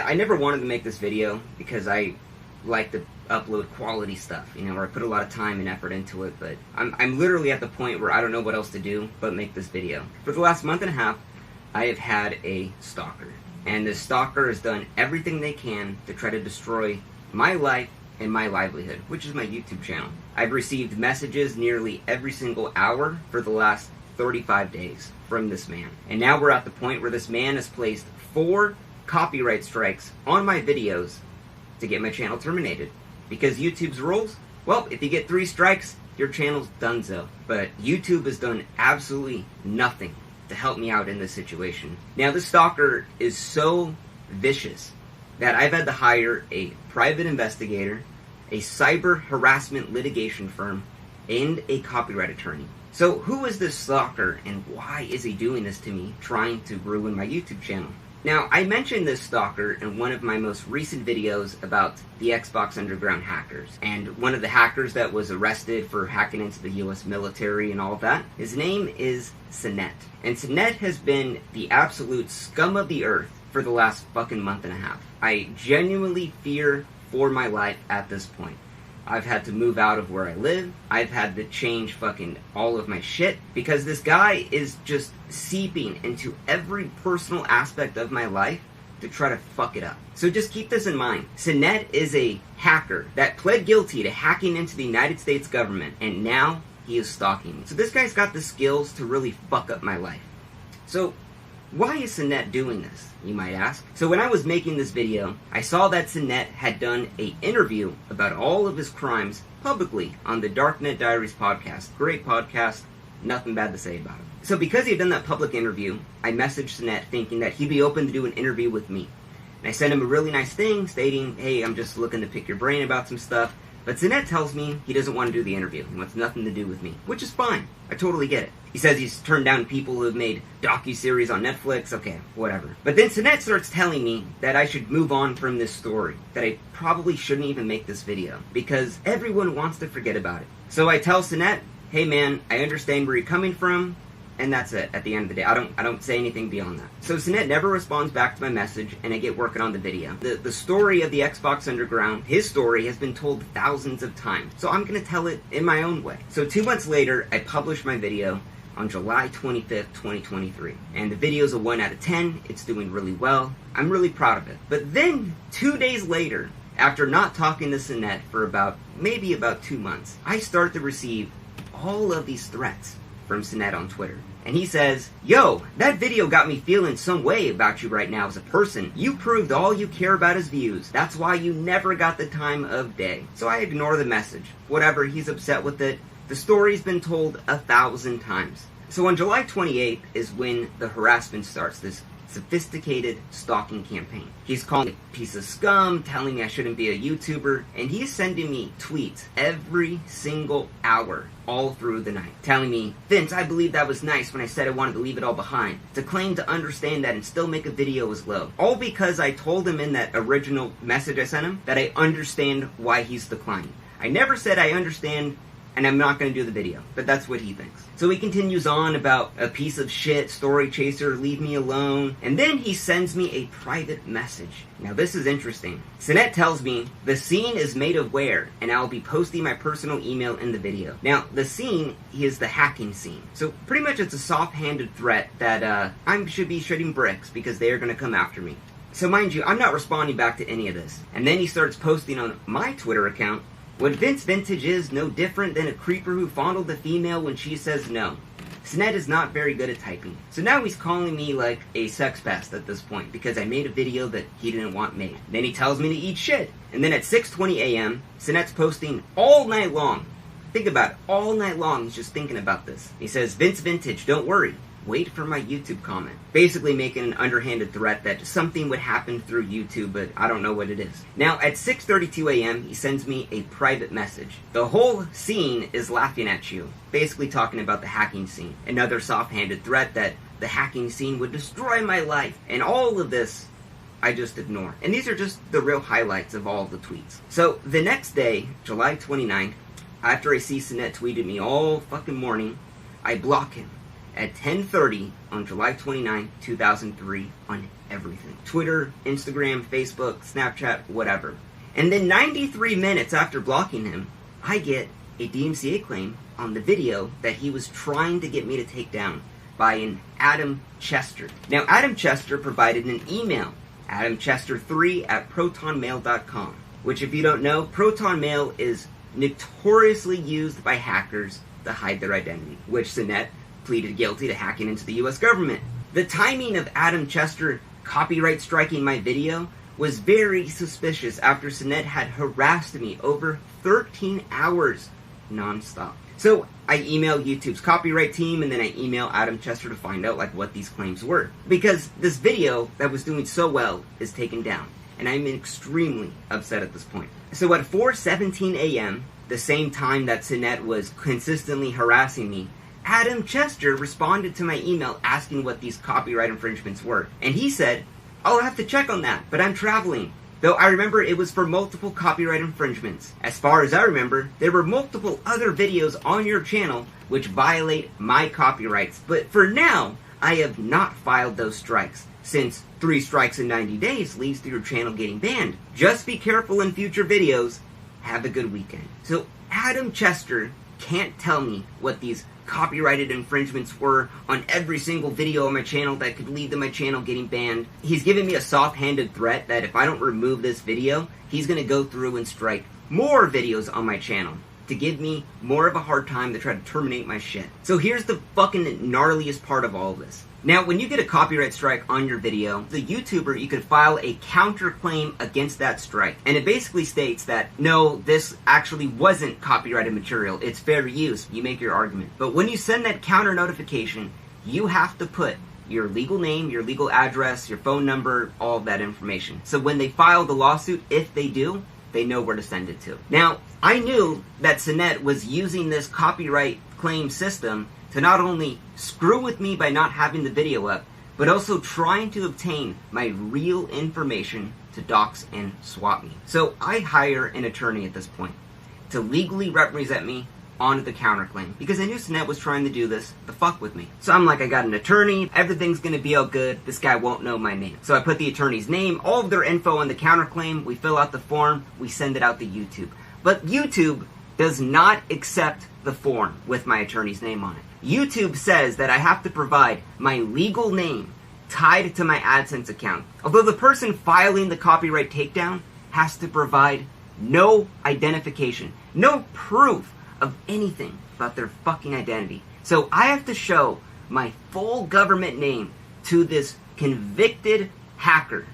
I never wanted to make this video because I like to upload quality stuff, you know, or I put a lot of time and effort into it, but I'm literally at the point where I don't know what else to do but make this video. For the last month and a half, I have had a stalker, and this stalker has done everything they can to try to destroy my life and my livelihood, which is my YouTube channel. I've received messages nearly every single hour for the last 35 days from this man. And now we're at the point where this man has placed 4 copyright strikes on my videos to get my channel terminated. Because YouTube's rules, well, if you get 3 strikes, your channel's donezo. But YouTube has done absolutely nothing to help me out in this situation. Now, this stalker is so vicious that I've had to hire a private investigator, a cyber harassment litigation firm, and a copyright attorney. So who is this stalker and why is he doing this to me, trying to ruin my YouTube channel? Now, I mentioned this stalker in one of my most recent videos about the Xbox Underground hackers. And one of the hackers that was arrested for hacking into the US military and all of that, his name is Sinet. And Sinet has been the absolute scum of the earth for the last fucking month and a half. I genuinely fear for my life at this point. I've had to move out of where I live. I've had to change fucking all of my shit because this guy is just seeping into every personal aspect of my life to try to fuck it up. So just keep this in mind. Sinet is a hacker that pled guilty to hacking into the United States government, and now he is stalking me. So this guy's got the skills to really fuck up my life. So why is Sinet doing this, you might ask? So when I was making this video, I saw that Sinet had done an interview about all of his crimes publicly on the Darknet Diaries podcast. Great podcast, nothing bad to say about it. So because he had done that public interview, I messaged Sinet thinking that he'd be open to do an interview with me. And I sent him a really nice thing stating, hey, I'm just looking to pick your brain about some stuff. But Sinet tells me he doesn't want to do the interview. He wants nothing to do with me, which is fine. I totally get it. He says he's turned down people who have made docuseries on Netflix. Okay, whatever. But then Sinet starts telling me that I should move on from this story, that I probably shouldn't even make this video, because everyone wants to forget about it. So I tell Sinet, hey man, I understand where you're coming from, and that's it. At the end of the day, I don't say anything beyond that. So Sinet never responds back to my message, and I get working on the video. The story of the Xbox Underground, his story, has been told thousands of times. So I'm gonna tell it in my own way. So 2 months later, I published my video on July 25th, 2023. And the video's a 1 out of 10. It's doing really well. I'm really proud of it. But then, 2 days later, after not talking to Sinet for maybe about 2 months, I start to receive all of these threats from Sinet on Twitter. And he says, yo, that video got me feeling some way about you right now as a person. You proved all you care about is views. That's why you never got the time of day. So I ignore the message. Whatever, he's upset with it. The story's been told 1,000 times. So on July 28th is when the harassment starts, this sophisticated stalking campaign. He's calling me a piece of scum, telling me I shouldn't be a YouTuber, and he's sending me tweets every single hour, all through the night, telling me, Vince, I believe that was nice when I said I wanted to leave it all behind. To claim to understand that and still make a video is low. All because I told him in that original message I sent him that I understand why he's declining. I never said I understand and I'm not going to do the video, but that's what he thinks. So he continues on about a piece of shit, story chaser, leave me alone, and then he sends me a private message. Now this is interesting. Sinet tells me, the scene is made of where, and I'll be posting my personal email in the video. Now, the scene is the hacking scene. So pretty much it's a soft-handed threat that I should be shooting bricks because they are going to come after me. So mind you, I'm not responding back to any of this. And then he starts posting on my Twitter account, what Vince Vintage is no different than a creeper who fondled the female when she says no. Sinet is not very good at typing. So now he's calling me like a sex pest at this point because I made a video that he didn't want made. Then he tells me to eat shit. And then at 6:20 a.m., Sinet's posting all night long. Think about it, all night long he's just thinking about this. He says, Vince Vintage, don't worry. Wait for my YouTube comment. Basically making an underhanded threat that something would happen through YouTube, but I don't know what it is. Now, at 6:32 a.m., he sends me a private message. The whole scene is laughing at you. Basically talking about the hacking scene. Another soft-handed threat that the hacking scene would destroy my life. And all of this, I just ignore. And these are just the real highlights of all of the tweets. So, the next day, July 29th, after I see Sinet tweet at me all fucking morning, I block him at 10:30 on July 29, 2003 on everything. Twitter, Instagram, Facebook, Snapchat, whatever. And then 93 minutes after blocking him, I get a DMCA claim on the video that he was trying to get me to take down by an Adam Chester. Now, Adam Chester provided an email, adamchester3@protonmail.com, which, if you don't know, Proton Mail is notoriously used by hackers to hide their identity, which Sinet pleaded guilty to hacking into the US government. The timing of Adam Chester copyright striking my video was very suspicious after Sinet had harassed me over 13 hours non-stop. So I emailed YouTube's copyright team, and then I emailed Adam Chester to find out what these claims were. Because this video that was doing so well is taken down, and I'm extremely upset at this point. So at 4:17 a.m., the same time that Sinet was consistently harassing me, Adam Chester responded to my email asking what these copyright infringements were. And he said, "I'll have to check on that, but I'm traveling." Though I remember it was for multiple copyright infringements. As far as I remember, there were multiple other videos on your channel which violate my copyrights. But for now, I have not filed those strikes, since 3 strikes in 90 days leads to your channel getting banned. Just be careful in future videos. Have a good weekend. So Adam Chester can't tell me what these copyrighted infringements were on every single video on my channel that could lead to my channel getting banned. He's giving me a soft-handed threat that if I don't remove this video, he's going to go through and strike more videos on my channel to give me more of a hard time to try to terminate my shit. So here's the fucking gnarliest part of all of this. Now, when you get a copyright strike on your video, the YouTuber, you could file a counterclaim against that strike. And it basically states that, no, this actually wasn't copyrighted material. It's fair use. You make your argument. But when you send that counter notification, you have to put your legal name, your legal address, your phone number, all of that information. So when they file the lawsuit, if they do, they know where to send it to. Now, I knew that Sinet was using this copyright claim system to not only screw with me by not having the video up, but also trying to obtain my real information to dox and swap me. So I hire an attorney at this point to legally represent me on the counterclaim, because I knew Sinet was trying to do this to fuck with me. So I'm like, I got an attorney, everything's gonna be all good, this guy won't know my name. So I put the attorney's name, all of their info on the counterclaim, we fill out the form, we send it out to YouTube. But YouTube does not accept the form with my attorney's name on it. YouTube says that I have to provide my legal name tied to my AdSense account, although the person filing the copyright takedown has to provide no identification, no proof of anything about their fucking identity. So I have to show my full government name to this convicted hacker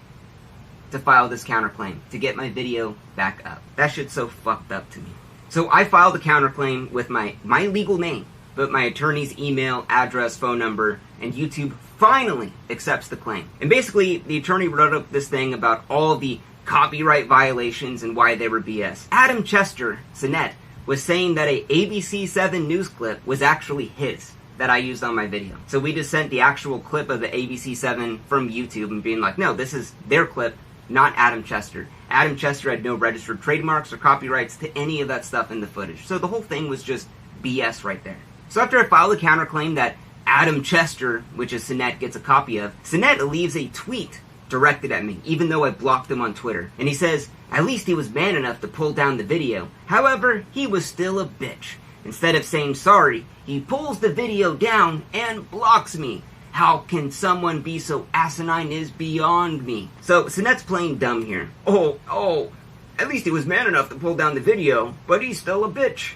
to file this counterclaim, to get my video back up. That shit's so fucked up to me. So I filed the counterclaim with my legal name, but my attorney's email, address, phone number, and YouTube finally accepts the claim. And basically, the attorney wrote up this thing about all the copyright violations and why they were BS. Adam Chester, Sinet, was saying that a ABC7 news clip was actually his, that I used on my video. So we just sent the actual clip of the ABC7 from YouTube and being like, no, this is their clip, not Adam Chester. Adam Chester had no registered trademarks or copyrights to any of that stuff in the footage. So the whole thing was just BS right there. So after I filed a counterclaim that Adam Chester, which is Sinet, gets a copy of, Sinet leaves a tweet directed at me, even though I blocked him on Twitter. And he says, at least he was man enough to pull down the video. However, he was still a bitch. Instead of saying sorry, he pulls the video down and blocks me. How can someone be so asinine is beyond me. So Sinet's playing dumb here. Oh, at least he was man enough to pull down the video, but he's still a bitch.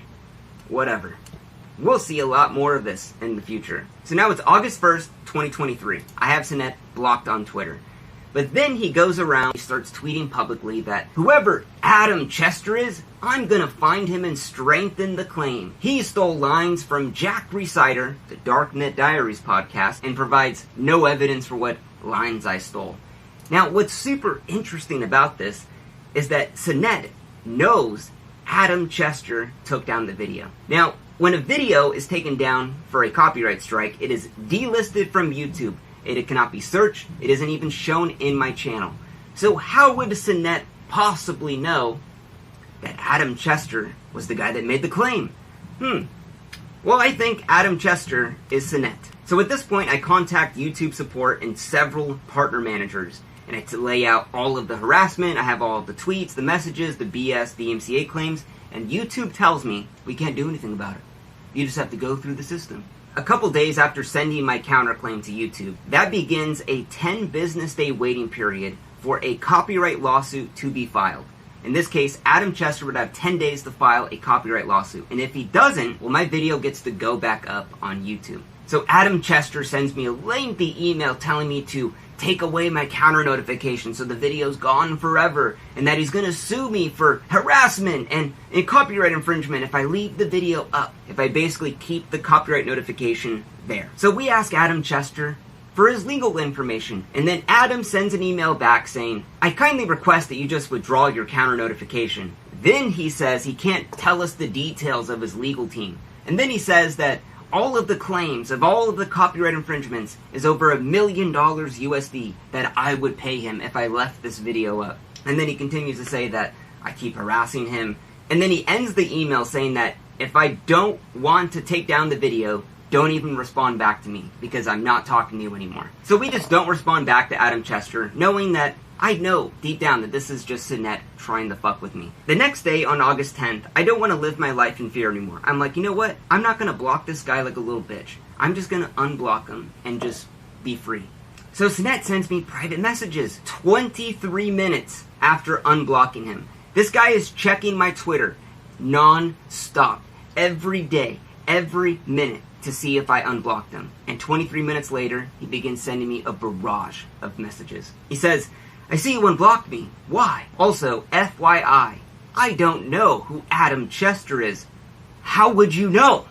Whatever. We'll see a lot more of this in the future. So now it's August 1st, 2023. I have Sinet blocked on Twitter. But then he goes around, he starts tweeting publicly that whoever Adam Chester is, I'm gonna find him and strengthen the claim. He stole lines from Jack Reciter, the Darknet Diaries podcast, and provides no evidence for what lines I stole. Now, what's super interesting about this is that Sinet knows Adam Chester took down the video. Now, when a video is taken down for a copyright strike, it is delisted from YouTube. It cannot be searched. It isn't even shown in my channel. So how would Sinet possibly know that Adam Chester was the guy that made the claim? Well, I think Adam Chester is Sinet. So at this point, I contact YouTube support and several partner managers, and I lay out all of the harassment. I have all of the tweets, the messages, the BS, DMCA claims, and YouTube tells me we can't do anything about it. You just have to go through the system. A couple days after sending my counterclaim to YouTube, that begins a 10 business day waiting period for a copyright lawsuit to be filed. In this case, Adam Chester would have 10 days to file a copyright lawsuit. And if he doesn't, well, my video gets to go back up on YouTube. So Adam Chester sends me a lengthy email telling me to take away my counter notification so the video's gone forever, and that he's going to sue me for harassment and copyright infringement if I leave the video up, if I basically keep the copyright notification there. So we ask Adam Chester for his legal information, and then Adam sends an email back saying, I kindly request that you just withdraw your counter notification. Then he says he can't tell us the details of his legal team. And then he says that all of the claims of all of the copyright infringements is over $1 million USD that I would pay him if I left this video up. And then he continues to say that I keep harassing him. And then he ends the email saying that if I don't want to take down the video, don't even respond back to me because I'm not talking to you anymore. So we just don't respond back to Adam Chester, knowing that I know deep down that this is just Sinette trying to fuck with me. The next day, on August 10th, I don't want to live my life in fear anymore. I'm like, you know what? I'm not going to block this guy like a little bitch. I'm just going to unblock him and just be free. So Sinette sends me private messages 23 minutes after unblocking him. This guy is checking my Twitter non-stop, every day, every minute, to see if I unblocked him. And 23 minutes later, he begins sending me a barrage of messages. He says, I see you unblocked me. Why? Also, FYI, I don't know who Adam Chester is. How would you know?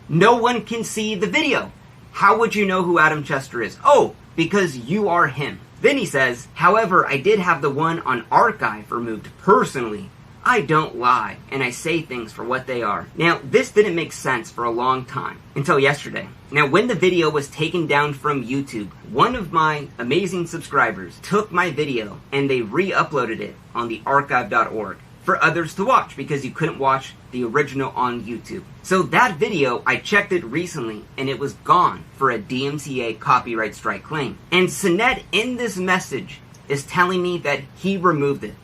No one can see the video. How would you know who Adam Chester is? Oh, because you are him. Then he says, however, I did have the one on archive removed personally. I don't lie, and I say things for what they are. Now, this didn't make sense for a long time, until yesterday. Now, when the video was taken down from YouTube, one of my amazing subscribers took my video and they re-uploaded it on the archive.org for others to watch, because you couldn't watch the original on YouTube. So that video, I checked it recently, and it was gone for a DMCA copyright strike claim. And Sinette, in this message, is telling me that he removed it.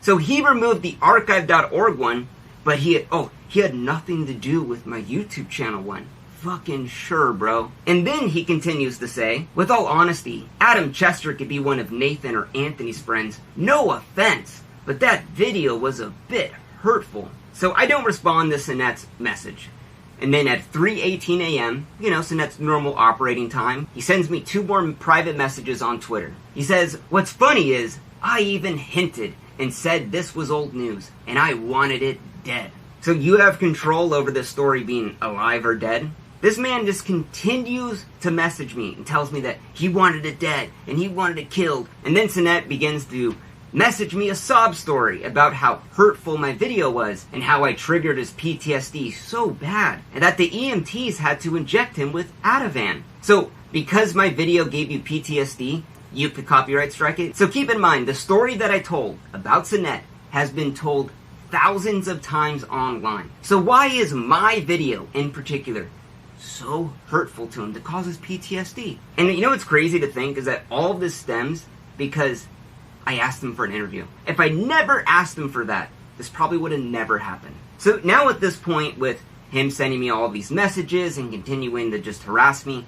So he removed the archive.org one, but he had nothing to do with my YouTube channel one. Fucking sure, bro. And then he continues to say, with all honesty, Adam Chester could be one of Nathan or Anthony's friends. No offense, but that video was a bit hurtful. So I don't respond to Sinette's message. And then at 3:18 a.m., Sinette's normal operating time, he sends me 2 more private messages on Twitter. He says, what's funny is, I even hinted and said this was old news, and I wanted it dead. So you have control over this story being alive or dead? This man just continues to message me and tells me that he wanted it dead, and he wanted it killed. And then Sinette begins to message me a sob story about how hurtful my video was, and how I triggered his PTSD so bad, and that the EMTs had to inject him with Ativan. So, because my video gave you PTSD, you could copyright strike it. So keep in mind, the story that I told about Sinette has been told thousands of times online. So why is my video in particular so hurtful to him to cause his PTSD? And you know what's crazy to think is that all of this stems because I asked him for an interview. If I never asked him for that, this probably would have never happened. So now at this point, with him sending me all of these messages and continuing to just harass me,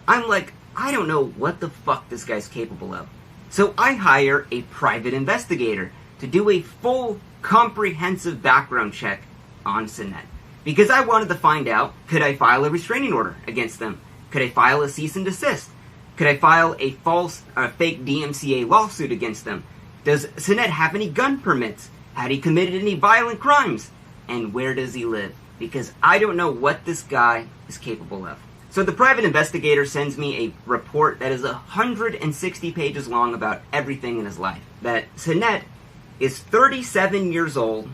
I'm like, I don't know what the fuck this guy's capable of. So I hire a private investigator to do a full, comprehensive background check on Sinette. Because I wanted to find out, could I file a restraining order against them? Could I file a cease and desist? Could I file a fake DMCA lawsuit against them? Does Sinette have any gun permits? Had he committed any violent crimes? And where does he live? Because I don't know what this guy is capable of. So the private investigator sends me a report that is 160 pages long about everything in his life. That Sinette is 37 years old,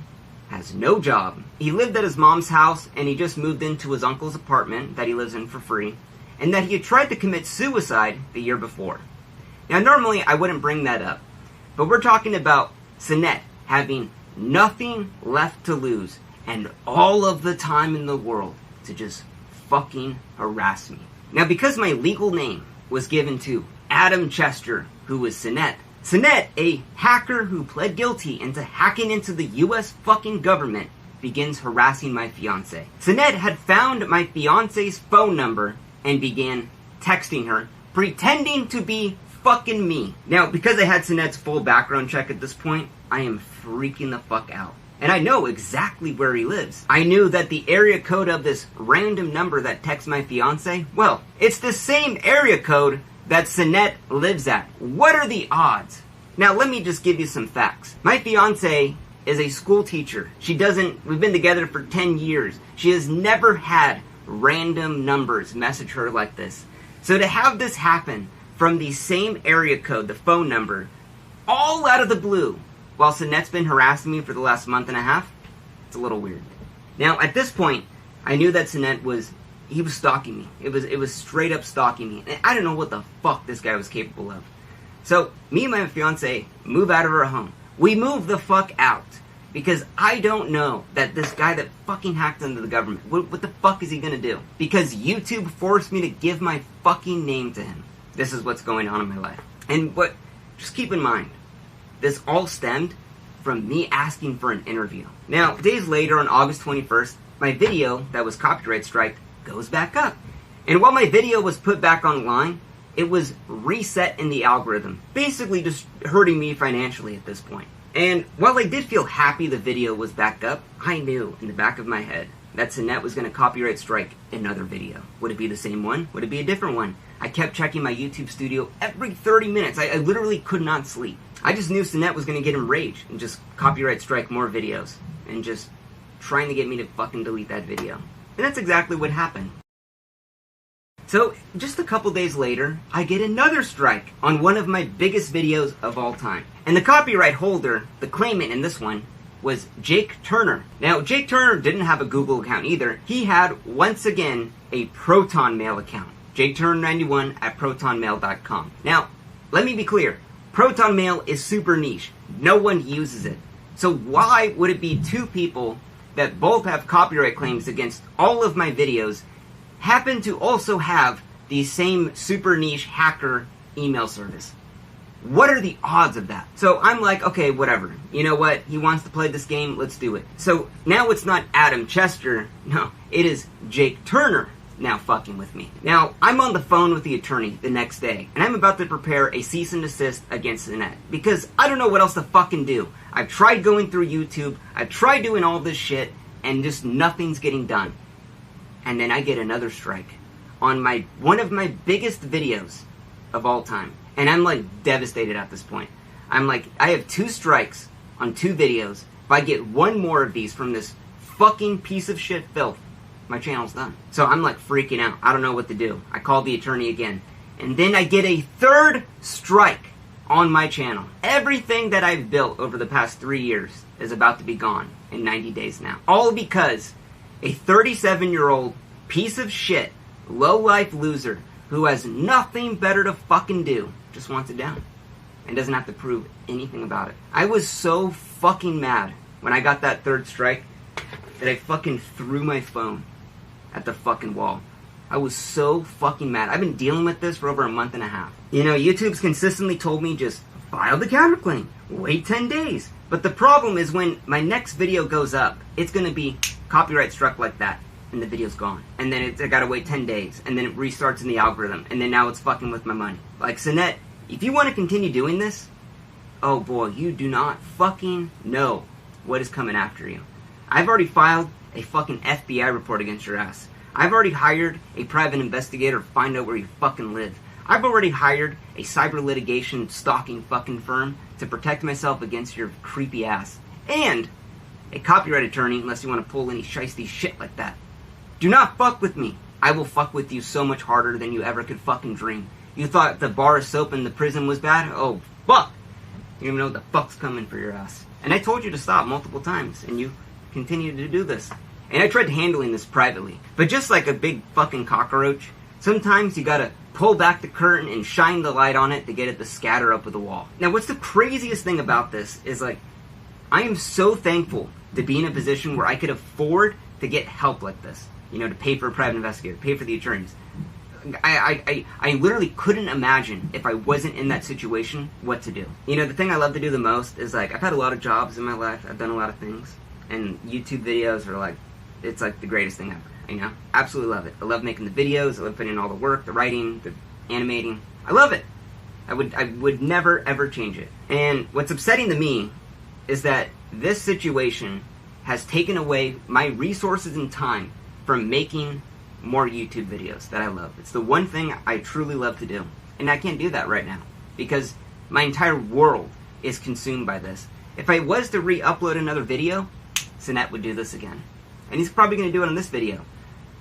has no job. He lived at his mom's house and he just moved into his uncle's apartment that he lives in for free. And that he had tried to commit suicide the year before. Now normally I wouldn't bring that up. But we're talking about Sinette having nothing left to lose and all of the time in the world to just fucking harass me. Now, because my legal name was given to Adam Chester, who was Sinette, a hacker who pled guilty into hacking into the US fucking government, begins harassing my fiance. Sinette had found my fiance's phone number and began texting her, pretending to be fucking me. Now, because I had Sinette's full background check at this point, I am freaking the fuck out. And I know exactly where he lives. I knew that the area code of this random number that texts my fiance, well, it's the same area code that Sinette lives at. What are the odds? Now, let me just give you some facts. My fiance is a school teacher. We've been together for 10 years. She has never had random numbers message her like this. So to have this happen from the same area code, the phone number, all out of the blue, while Sinette's been harassing me for the last month and a half, it's a little weird. Now, at this point, I knew that Sinette was stalking me. It was straight up stalking me. And I don't know what the fuck this guy was capable of. So, me and my fiance move out of our home. We move the fuck out. Because I don't know that this guy that fucking hacked into the government, what the fuck is he gonna do? Because YouTube forced me to give my fucking name to him. This is what's going on in my life. Just keep in mind, this all stemmed from me asking for an interview. Now, days later, on August 21st, my video that was copyright striked goes back up. And while my video was put back online, it was reset in the algorithm, basically just hurting me financially at this point. And while I did feel happy the video was back up, I knew in the back of my head that Sinette was going to copyright strike another video. Would it be the same one? Would it be a different one? I kept checking my YouTube studio every 30 minutes. I literally could not sleep. I just knew Sinette was going to get enraged and just copyright strike more videos and just trying to get me to fucking delete that video. And that's exactly what happened. So, just a couple days later, I get another strike on one of my biggest videos of all time. And the copyright holder, the claimant in this one, was Jake Turner. Now, Jake Turner didn't have a Google account either. He had, once again, a Proton Mail account. JakeTurner91 at ProtonMail.com. Now, let me be clear. Proton Mail is super niche. No one uses it. So why would it be two people that both have copyright claims against all of my videos happen to also have the same super niche hacker email service? What are the odds of that? So I'm like, okay, whatever. You know what? He wants to play this game. Let's do it. So now it's not Adam Chester. No, it is Jake Turner now fucking with me. Now, I'm on the phone with the attorney the next day, and I'm about to prepare a cease and desist against Sinette, because I don't know what else to fucking do. I've tried going through YouTube, I've tried doing all this shit, and just nothing's getting done. And then I get another strike on one of my biggest videos of all time. And I'm like devastated at this point. I'm like, I have 2 strikes on 2 videos. If I get one more of these from this fucking piece of shit filth, my channel's done. So I'm like freaking out. I don't know what to do. I called the attorney again. And then I get a 3rd strike on my channel. Everything that I've built over the past 3 years is about to be gone in 90 days now. All because a 37-year-old piece of shit, low-life loser who has nothing better to fucking do just wants it down and doesn't have to prove anything about it. I was so fucking mad when I got that 3rd strike that I fucking threw my phone at the fucking wall. I was so fucking mad. I've been dealing with this for over a month and a half. You know, YouTube's consistently told me just file the counterclaim, wait 10 days. But the problem is when my next video goes up, it's gonna be copyright struck like that, and the video's gone. And then I gotta wait 10 days, and then it restarts in the algorithm, and then now it's fucking with my money. Like, Sinette, if you want to continue doing this, oh boy, you do not fucking know what is coming after you. I've already filed a fucking FBI report against your ass. I've already hired a private investigator to find out where you fucking live. I've already hired a cyber litigation stalking fucking firm to protect myself against your creepy ass. And a copyright attorney, unless you want to pull any shiesty shit like that. Do not fuck with me. I will fuck with you so much harder than you ever could fucking dream. You thought the bar of soap in the prison was bad? Oh, fuck! You don't even know what the fuck's coming for your ass. And I told you to stop multiple times, and you continue to do this. And I tried handling this privately. But just like a big fucking cockroach, sometimes you gotta pull back the curtain and shine the light on it to get it to scatter up with the wall. Now, what's the craziest thing about this is, like, I am so thankful to be in a position where I could afford to get help like this. You know, to pay for a private investigator, pay for the attorneys. I literally couldn't imagine if I wasn't in that situation what to do. You know, the thing I love to do the most is, like, I've had a lot of jobs in my life. I've done a lot of things. And YouTube videos are like, it's like the greatest thing ever, you know? Absolutely love it. I love making the videos. I love putting in all the work, the writing, the animating. I love it. I would never, ever change it. And what's upsetting to me is that this situation has taken away my resources and time from making more YouTube videos that I love. It's the one thing I truly love to do. And I can't do that right now because my entire world is consumed by this. If I was to re-upload another video, Sinet would do this again. And he's probably going to do it on this video.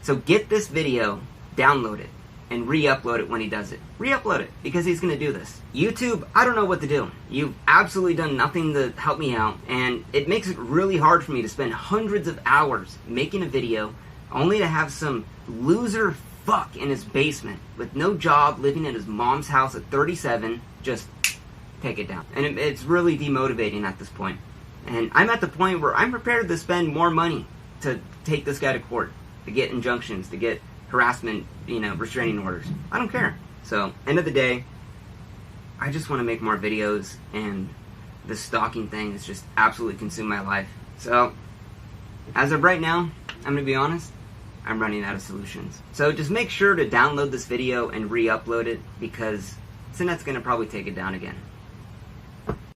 So get this video, download it, and re-upload it when he does it. Re-upload it, because he's going to do this. YouTube, I don't know what to do. You've absolutely done nothing to help me out, and it makes it really hard for me to spend hundreds of hours making a video only to have some loser fuck in his basement with no job, living at his mom's house at 37, just take it down. And it's really demotivating at this point. And I'm at the point where I'm prepared to spend more money to take this guy to court, to get injunctions, to get harassment, you know, restraining orders. I don't care. So, end of the day, I just want to make more videos, and the stalking thing has just absolutely consumed my life. So, as of right now, I'm going to be honest, I'm running out of solutions. So just make sure to download this video and re-upload it, because Sinet's going to probably take it down again.